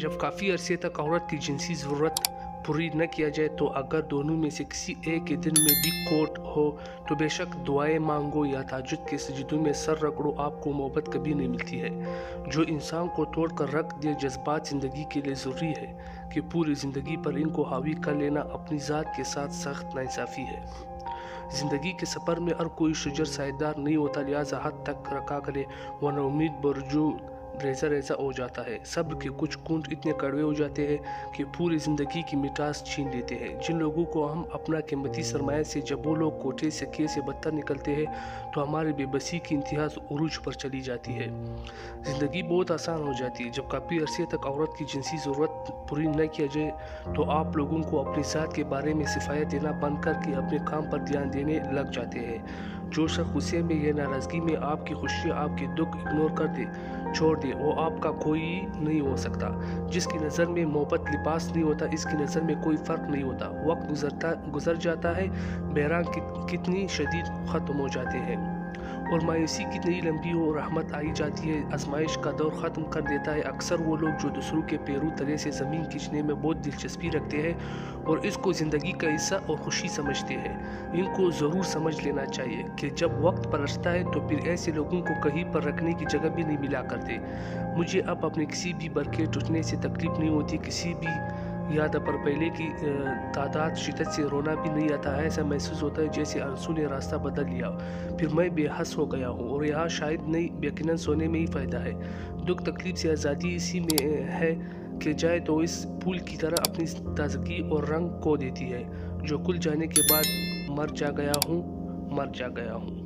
جب کافی عرصے تک عورت کی جنسی ضرورت پوری نہ کیا جائے تو اگر دونوں میں سے کسی ایک کے دل میں بھی کھوٹ ہو تو بے شک دعائیں مانگو یا تہجد کے سجدوں میں سر رگڑو، آپ کو محبت کبھی نہیں ملتی ہے۔ جو انسان کو توڑ کر رکھ دے جذبات زندگی کے لیے ضروری ہے کہ پوری زندگی پر ان کو حاوی کر لینا اپنی ذات کے ساتھ سخت ناانصافی ہے۔ زندگی کے سفر میں ہر کوئی شجر سائیدار نہیں ہوتا، لہٰذا حد تک رکھا کرے ورنہ امید برجو ریزہ ریزہ ہو جاتا ہے۔ صبر کے کچھ کونٹ اتنے کڑوے ہو جاتے ہیں کہ پوری زندگی کی مٹاس چھین لیتے ہیں۔ جن لوگوں کو ہم اپنا قیمتی سرمایہ سے جب وہ لوگ کوٹھے سکے سے بدتر نکلتے ہیں تو ہماری بے بسی کی انتہا عروج پر چلی جاتی ہے۔ زندگی بہت آسان ہو جاتی ہے جب کافی عرصے تک عورت کی جنسی ضرورت پوری نہ کیا جائے تو آپ لوگوں کو اپنی ذات کے بارے میں صفائیت دینا بند کر کے اپنے کام پر دھیان دینے لگ جاتے ہیں۔ جو شخص غصے میں یا ناراضگی میں آپ کی خوشی آپ کے دکھ اگنور کر دے چھوڑ دے وہ آپ کا کوئی نہیں ہو سکتا۔ جس کی نظر میں محبت لباس نہیں ہوتا اس کی نظر میں کوئی فرق نہیں ہوتا۔ وقت گزر جاتا ہے، بحران کتنی شدید ختم ہو جاتے ہیں اور مایوسی کتنی لمبی اور رحمت آئی جاتی ہے۔ آزمائش کا دور ختم کر دیتا ہے۔ اکثر وہ لوگ جو دوسروں کے پیروں تلے سے زمین کھینچنے میں بہت دلچسپی رکھتے ہیں اور اس کو زندگی کا حصہ اور خوشی سمجھتے ہیں، ان کو ضرور سمجھ لینا چاہیے کہ جب وقت پلٹتا ہے تو پھر ایسے لوگوں کو کہیں پر رکھنے کی جگہ بھی نہیں ملا کرتے۔ مجھے اب اپنے کسی بھی برقے ٹوٹنے سے تکلیف نہیں ہوتی، کسی بھی یاد پر پہلے کی تعداد شدت سے رونا بھی نہیں آتا۔ ایسا محسوس ہوتا ہے جیسے آنسو نے راستہ بدل لیا، پھر میں بے حس ہو گیا ہوں اور یہاں شاید نہیں، یقیناً سونے میں ہی فائدہ ہے۔ دکھ تکلیف سے آزادی اسی میں ہے کہ جائے تو اس پھول کی طرح اپنی تازگی اور رنگ کھو دیتی ہے جو کھل جانے کے بعد مر جا گیا ہوں۔